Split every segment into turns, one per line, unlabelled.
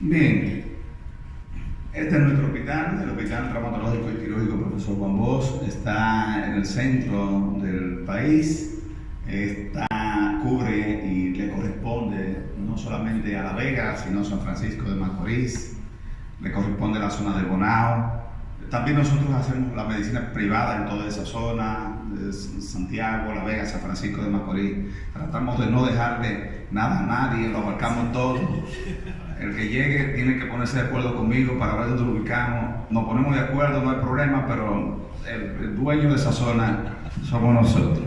Bien, este es nuestro hospital, el Hospital Traumatológico y Quirúrgico Profesor Juan Bosch. Está en el centro del país, cubre y le corresponde no solamente a La Vega, sino a San Francisco de Macorís, le corresponde a la zona de Bonao. También nosotros hacemos la medicina privada en toda esa zona, Santiago, La Vega, San Francisco de Macorís. Tratamos de no dejarle nada a nadie, lo abarcamos todo. El que llegue tiene que ponerse de acuerdo conmigo para ver dónde lo ubicamos. Nos ponemos de acuerdo, no hay problema, pero el dueño de esa zona somos nosotros.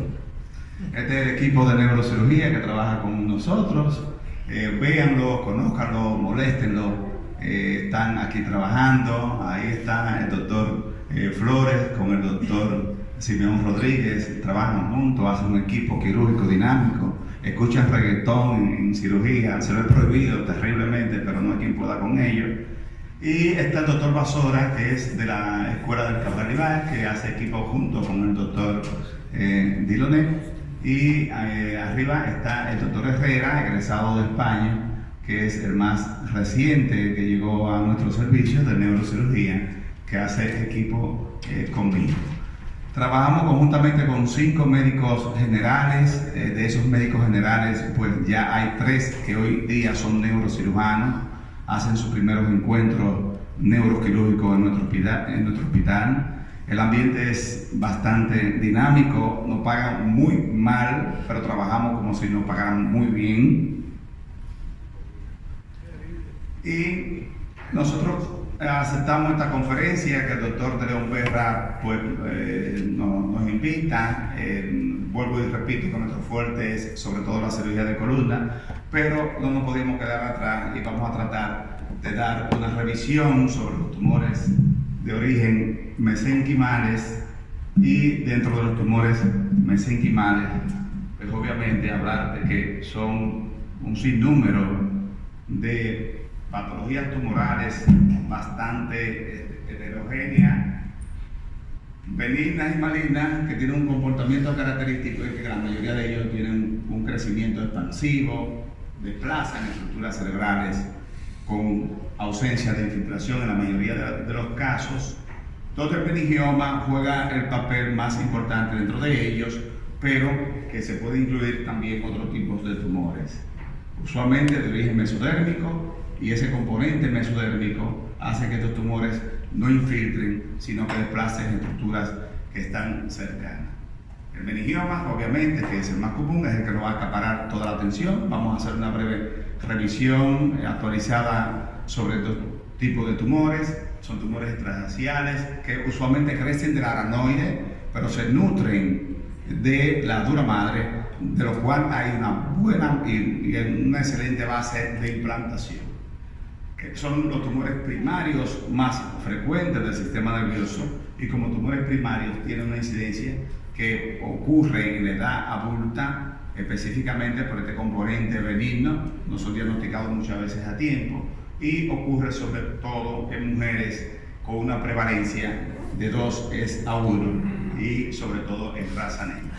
Este es el equipo de neurocirugía que trabaja con nosotros. Véanlo, conózcanlo, moléstenlo. Están aquí trabajando. Ahí está el doctor Flores con el doctor Simeón Rodríguez. Trabajan juntos, hacen un equipo quirúrgico dinámico. Escuchan reggaetón en cirugía, se lo he prohibido terriblemente, pero no hay quien pueda con ello. Y está el doctor Basora, que es de la Escuela del Cabral Ibáez, que hace equipo junto con el doctor Dilonet. Y arriba está el doctor Herrera, egresado de España, que es el más reciente que llegó a nuestros servicios de neurocirugía, que hace equipo conmigo. Trabajamos conjuntamente con 5 médicos generales. De esos médicos generales, pues ya hay 3 que hoy día son neurocirujanos, hacen sus primeros encuentros neuroquirúrgicos en nuestro hospital. El ambiente es bastante dinámico, nos pagan muy mal, pero trabajamos como si nos pagaran muy bien. Y nosotros aceptamos esta conferencia que el doctor de León Berra pues, nos invita. Vuelvo y repito que nuestro fuerte es sobre todo la cirugía de columna, pero no nos podemos quedar atrás y vamos a tratar de dar una revisión sobre los tumores de origen mesenquimales y dentro de los tumores mesenquimales, pues obviamente hablar de que son un sinnúmero de patologías tumorales bastante heterogéneas, benignas y malignas, que tienen un comportamiento característico y que la mayoría de ellos tienen un crecimiento expansivo, desplazan estructuras cerebrales con ausencia de infiltración en la mayoría de los casos. Todo el meningioma juega el papel más importante dentro de ellos, pero que se puede incluir también otros tipos de tumores, usualmente de origen mesodérmico, y ese componente mesodérmico hace que estos tumores no infiltren, sino que desplacen estructuras que están cercanas. El meningioma, obviamente, que es el más común, es el que nos va a acaparar toda la atención. Vamos a hacer una breve revisión actualizada sobre estos tipos de tumores. Son tumores extrafaciales que usualmente crecen del aranoide, pero se nutren de la dura madre, de lo cual hay una buena y una excelente base de implantación, que son los tumores primarios más frecuentes del sistema nervioso, y como tumores primarios tienen una incidencia que ocurre en la edad adulta, específicamente por este componente benigno, no son diagnosticados muchas veces a tiempo, y ocurre sobre todo en mujeres con una prevalencia de 2:1 y sobre todo en raza negra.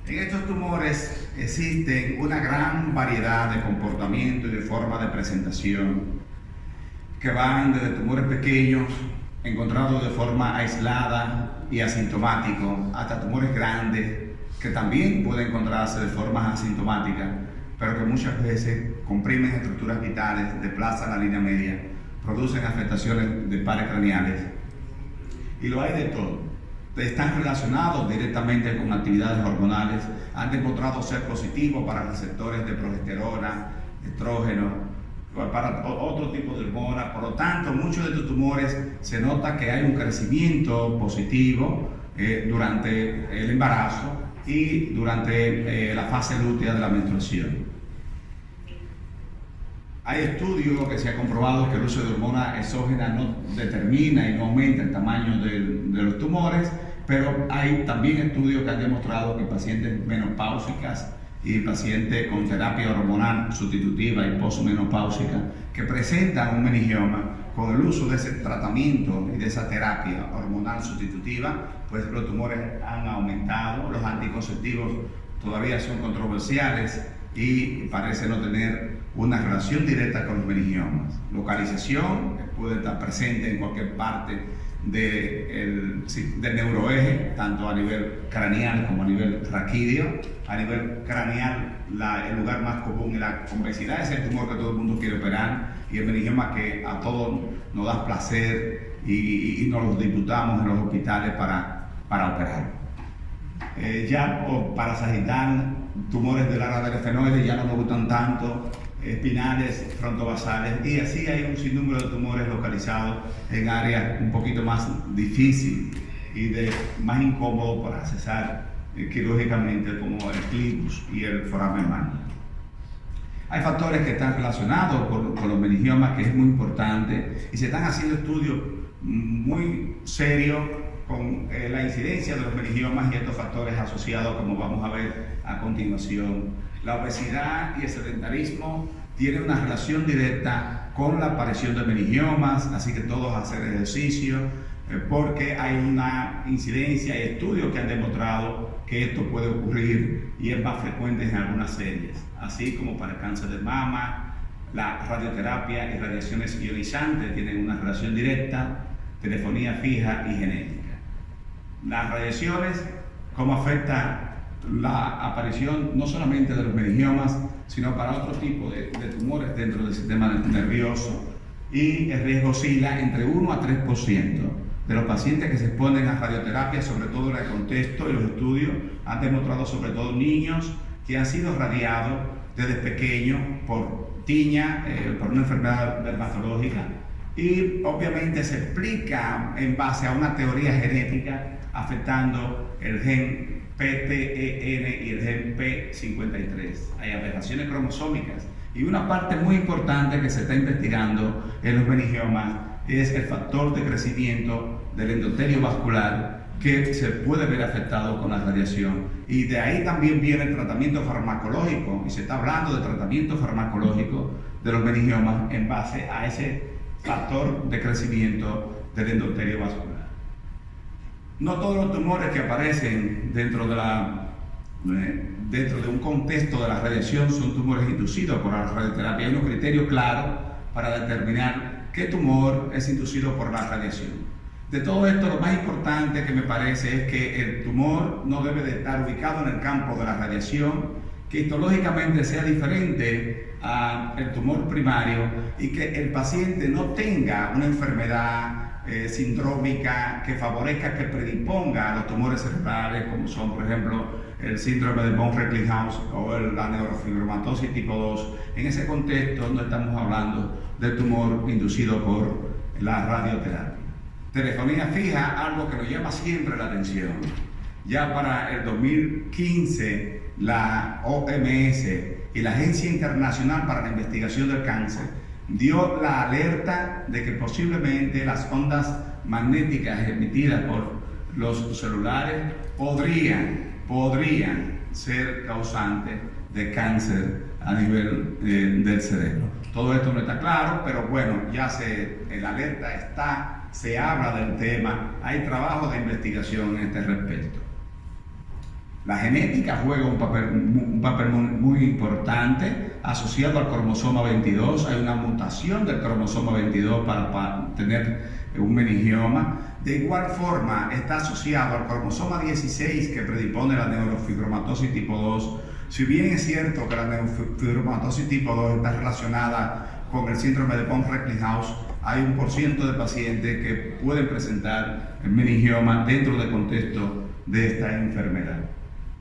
En estos tumores existen una gran variedad de comportamiento y de forma de presentación, que van desde tumores pequeños, encontrados de forma aislada y asintomático, hasta tumores grandes, que también pueden encontrarse de forma asintomática, pero que muchas veces comprimen estructuras vitales, desplazan la línea media, producen afectaciones de pares craneales, y lo hay de todo. Están relacionados directamente con actividades hormonales, han demostrado ser positivos para receptores de progesterona, estrógeno, para otro tipo de hormonas. Por lo tanto, muchos de estos tumores se nota que hay un crecimiento positivo durante el embarazo y durante la fase lútea de la menstruación. Hay estudios que se ha comprobado que el uso de hormonas exógenas no determina y no aumenta el tamaño de los tumores, pero hay también estudios que han demostrado que pacientes menopáusicas y pacientes con terapia hormonal sustitutiva y posmenopáusica que presentan un meningioma, con el uso de ese tratamiento y de esa terapia hormonal sustitutiva, pues los tumores han aumentado. Los anticonceptivos todavía son controversiales y parece no tener una relación directa con los meningiomas. Localización, puede estar presente en cualquier parte del neuroeje, tanto a nivel craneal como a nivel raquídeo. A nivel craneal, el lugar más común es la convexidad, es el tumor que todo el mundo quiere operar, y el meningioma que a todos nos da placer y nos lo disputamos en los hospitales para operar. Ya para sagital, tumores del área del esfenoide ya no me gustan tanto, espinales, frontobasales, y así hay un sinnúmero de tumores localizados en áreas un poquito más difíciles y más incómodo para accesar quirúrgicamente, como el clivus y el foramen magnum. Hay factores que están relacionados con los meningiomas, que es muy importante, y se están haciendo estudios muy serios con la incidencia de los meningiomas y estos factores asociados, como vamos a ver a continuación. La obesidad y el sedentarismo tienen una relación directa con la aparición de meningiomas, así que todos hacer ejercicio, porque hay una incidencia y estudios que han demostrado que esto puede ocurrir y es más frecuente en algunas series, así como para el cáncer de mama. La radioterapia y radiaciones ionizantes tienen una relación directa, telefonía fija y genética. Las radiaciones, cómo afecta la aparición no solamente de los meningiomas, sino para otro tipo de tumores dentro del sistema nervioso, y el riesgo oscila entre 1 a 3% de los pacientes que se exponen a radioterapia, sobre todo en el contexto, y los estudios han demostrado sobre todo niños que han sido radiados desde pequeños por tiña, por una enfermedad dermatológica, y obviamente se explica en base a una teoría genética afectando el gen PTEN y el gen P53. Hay aberraciones cromosómicas, y una parte muy importante que se está investigando en los meningiomas es el factor de crecimiento del endotelio vascular, que se puede ver afectado con la radiación, y de ahí también viene el tratamiento farmacológico, y se está hablando de tratamiento farmacológico de los meningiomas en base a ese factor de crecimiento del endotelio vascular. No todos los tumores que aparecen dentro de un contexto de la radiación son tumores inducidos por la radioterapia. Hay unos criterios claros para determinar qué tumor es inducido por la radiación. De todo esto, lo más importante que me parece es que el tumor no debe de estar ubicado en el campo de la radiación, que histológicamente sea diferente al tumor primario, y que el paciente no tenga una enfermedad sindrómica que favorezca, que predisponga a los tumores cerebrales, como son, por ejemplo, el síndrome de von Recklinghausen o la neurofibromatosis tipo 2. En ese contexto no estamos hablando del tumor inducido por la radioterapia. Telefonía fija, algo que nos llama siempre la atención. Ya para el 2015, la OMS y la Agencia Internacional para la Investigación del Cáncer dio la alerta de que posiblemente las ondas magnéticas emitidas por los celulares podrían ser causantes de cáncer a nivel del cerebro. Todo esto no está claro, pero bueno, ya la alerta está, se habla del tema, hay trabajo de investigación en este respecto. La genética juega un papel muy importante asociado al cromosoma 22. Hay una mutación del cromosoma 22 para tener un meningioma. De igual forma, está asociado al cromosoma 16, que predispone la neurofibromatosis tipo 2. Si bien es cierto que la neurofibromatosis tipo 2 está relacionada con el síndrome de von Recklinghausen, hay un % de pacientes que pueden presentar el meningioma dentro del contexto de esta enfermedad.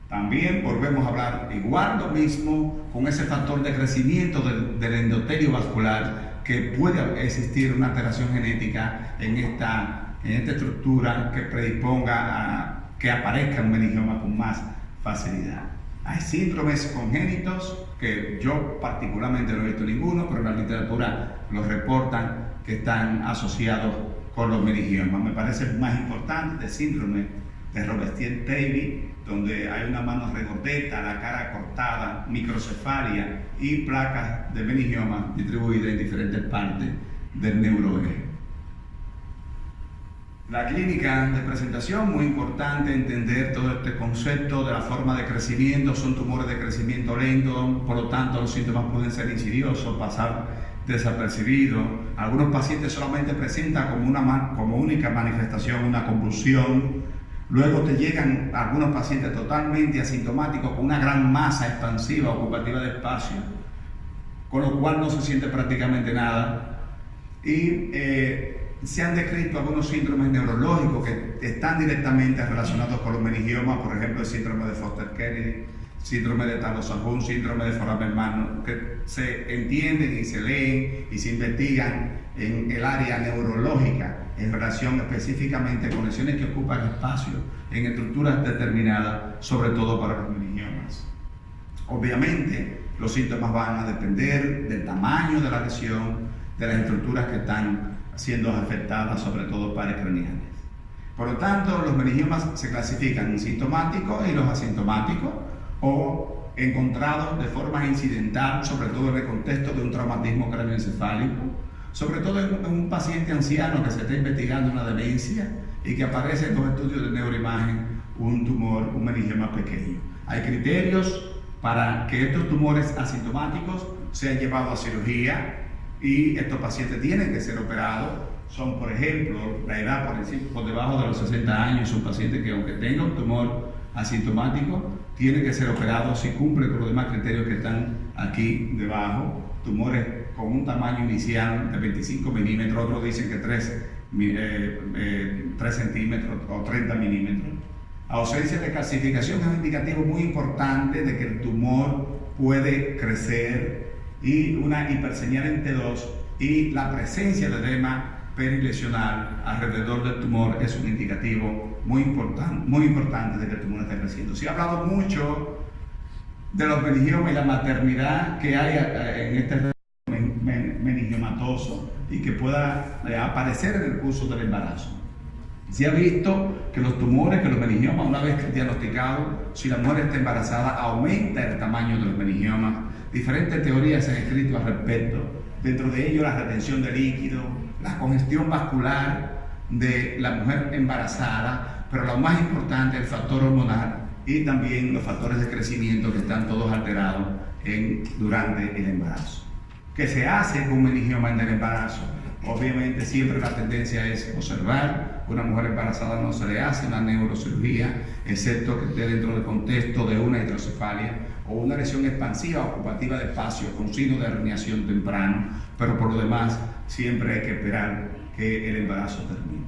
También volvemos a hablar igual lo mismo con ese factor de crecimiento del endotelio vascular, que puede existir una alteración genética en esta estructura que predisponga a que aparezca un meningioma con más facilidad. Hay síndromes congénitos que yo particularmente no he visto ninguno, pero en la literatura los reportan que están asociados con los meningiomas. Me parece el más importante el síndrome de Robespierre-Davy, donde hay una mano regordeta, la cara cortada, microcefalia y placas de meningioma distribuidas en diferentes partes del neuroeje. La clínica de presentación, muy importante entender todo este concepto de la forma de crecimiento. Son tumores de crecimiento lento, por lo tanto los síntomas pueden ser insidiosos, pasar desapercibidos. Algunos pacientes solamente presentan como única manifestación una convulsión. Luego te llegan algunos pacientes totalmente asintomáticos con una gran masa expansiva ocupativa de espacio, con lo cual no se siente prácticamente nada. Y se han descrito algunos síndromes neurológicos que están directamente relacionados con los meningiomas, por ejemplo el síndrome de Foster-Kennedy, síndrome de Talosan-Hunt, síndrome de Foramen-Magnus, que se entienden y se leen y se investigan en el área neurológica en relación específicamente con lesiones que ocupan espacio en estructuras determinadas, sobre todo para los meningiomas. Obviamente los síntomas van a depender del tamaño de la lesión, de las estructuras que están siendo afectadas, sobre todo pares craneales. Por lo tanto, los meningiomas se clasifican en sintomáticos y los asintomáticos, o encontrados de forma incidental, sobre todo en el contexto de un traumatismo craneoencefálico, sobre todo en un paciente anciano que se está investigando una demencia y que aparece en los estudios de neuroimagen un tumor, un meningioma pequeño. Hay criterios para que estos tumores asintomáticos sean llevados a cirugía, y estos pacientes tienen que ser operados. Son, por ejemplo, la edad por debajo de los 60 años, un paciente que aunque tenga un tumor asintomático, tiene que ser operado si cumple con los demás criterios que están aquí debajo. Tumores con un tamaño inicial de 25 milímetros, otros dicen que 3 centímetros o 30 milímetros. Ausencia de calcificación es un indicativo muy importante de que el tumor puede crecer, y una hiperseñal en T2 y la presencia de edema perilesional alrededor del tumor es un indicativo muy importante de que el tumor está creciendo. Se ha hablado mucho de los meningiomas y la maternidad que hay en este meningiomatoso y que pueda aparecer en el curso del embarazo. Se ha visto que los tumores, que los meningiomas, una vez diagnosticados, si la mujer está embarazada, aumenta el tamaño de los meningiomas. Diferentes teorías se han escrito al respecto, dentro de ello la retención de líquido, la congestión vascular de la mujer embarazada, pero lo más importante, el factor hormonal y también los factores de crecimiento que están todos alterados durante el embarazo. ¿Qué se hace con un meningioma en el embarazo? Obviamente siempre la tendencia es observar. Una mujer embarazada no se le hace una neurocirugía, excepto que esté dentro del contexto de una hidrocefalia o una lesión expansiva ocupativa de espacio con signo de herniación temprano, pero por lo demás siempre hay que esperar que el embarazo termine.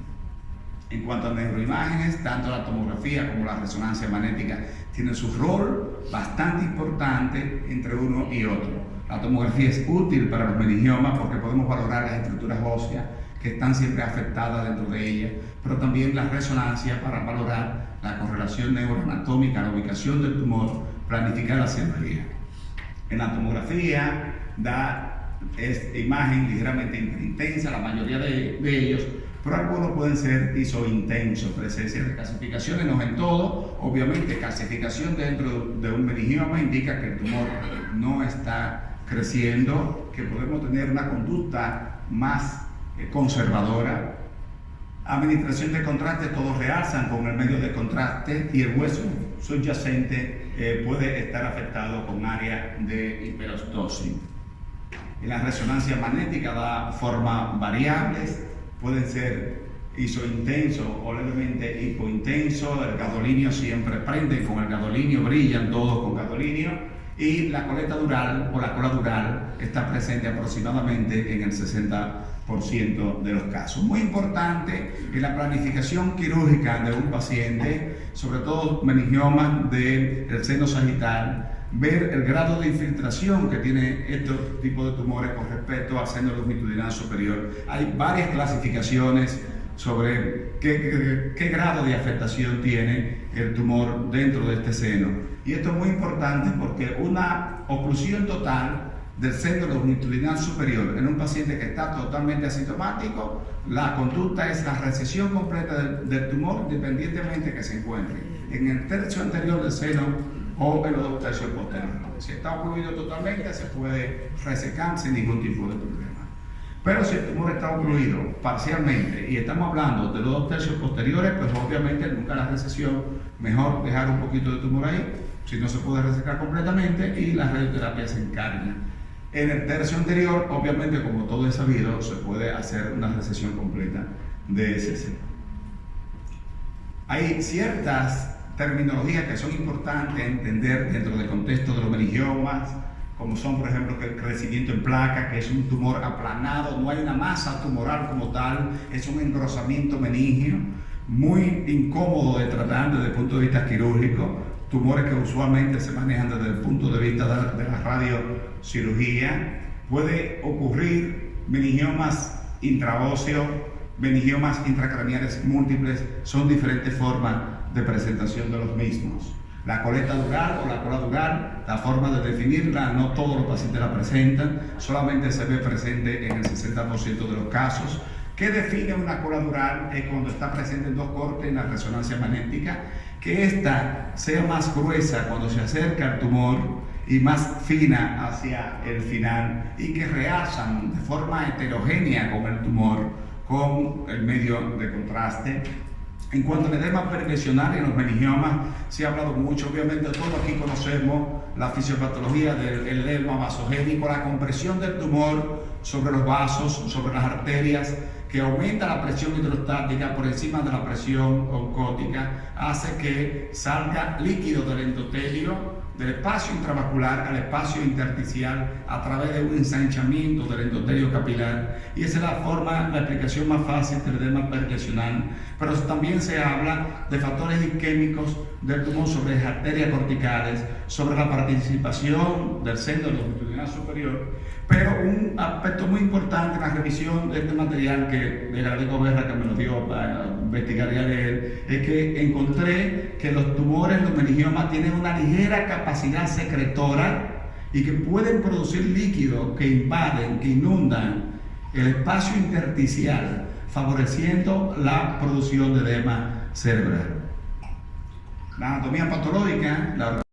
En cuanto a neuroimágenes, tanto la tomografía como la resonancia magnética tienen su rol bastante importante entre uno y otro. La tomografía es útil para los meningiomas porque podemos valorar las estructuras óseas que están siempre afectadas dentro de ellas, pero también la resonancia para valorar la correlación neuroanatómica, la ubicación del tumor, planificar la cirugía. En la tomografía da esta imagen ligeramente intensa, la mayoría de ellos, pero algunos pueden ser isointensos, presencia de calcificaciones, no en todo. Obviamente calcificación dentro de un meningioma indica que el tumor no está creciendo, que podemos tener una conducta más conservadora. Administración de contraste, todos realzan con el medio de contraste, y el hueso subyacente puede estar afectado con área de hiperostosis. En la resonancia magnética da formas variables, pueden ser isointenso o levemente hipointenso. El gadolinio siempre prende con el gadolinio, brillan todos con gadolinio. Y la coleta dural o la cola dural está presente aproximadamente en el 60% de los casos. Muy importante en la planificación quirúrgica de un paciente, sobre todo meningiomas del seno sagital, ver el grado de infiltración que tiene estos tipos de tumores con respecto al seno longitudinal superior. Hay varias clasificaciones sobre qué grado de afectación tiene el tumor dentro de este seno. Y esto es muy importante porque una oclusión total del seno longitudinal superior en un paciente que está totalmente asintomático, la conducta es la recesión completa del tumor, independientemente que se encuentre en el tercio anterior del seno o en los dos tercios posteriores. Si está ocluido totalmente, se puede resecar sin ningún tipo de problema. Pero si el tumor está ocluido parcialmente y estamos hablando de los 2/3 posteriores, pues obviamente nunca la resección, mejor dejar un poquito de tumor ahí, si no se puede resecar completamente, y la radioterapia se encarga. En el tercio anterior, obviamente, como todo es sabido, se puede hacer una resección completa de ese. Hay ciertas terminologías que son importantes entender dentro del contexto de los meningiomas, como son, por ejemplo, que el crecimiento en placa, que es un tumor aplanado, no hay una masa tumoral como tal, es un engrosamiento meningio, muy incómodo de tratar desde el punto de vista quirúrgico, tumores que usualmente se manejan desde el punto de vista de la radiocirugía. Puede ocurrir meningiomas intraóseos, meningiomas intracraneales múltiples, son diferentes formas de presentación de los mismos. La coleta dural o la cola dural, la forma de definirla, no todos los pacientes la presentan, solamente se ve presente en el 60% de los casos. ¿Qué define una cola dural? Es cuando está presente en 2 cortes en la resonancia magnética, que ésta sea más gruesa cuando se acerca al tumor y más fina hacia el final, y que realzan de forma heterogénea con el tumor, con el medio de contraste. En cuanto al edema perilesional en los meningiomas, se ha hablado mucho, obviamente todos aquí conocemos la fisiopatología del edema vasogénico, la compresión del tumor sobre los vasos, sobre las arterias, que aumenta la presión hidrostática por encima de la presión oncótica, hace que salga líquido del endotelio, del espacio intravascular al espacio intersticial a través de un ensanchamiento del endotelio capilar, y esa es la explicación más fácil del edema perilesional. Pero también se habla de factores isquémicos del tumor sobre las arterias corticales, sobre la participación del seno longitudinal superior. Pero un aspecto muy importante en la revisión de este material, que le agradezco a Berra que me lo dio para investigar y a leer, es que encontré que los tumores, los meningiomas, tienen una ligera capacidad secretora y que pueden producir líquidos que invaden, que inundan el espacio intersticial, favoreciendo la producción de edema cerebral. La anatomía patológica,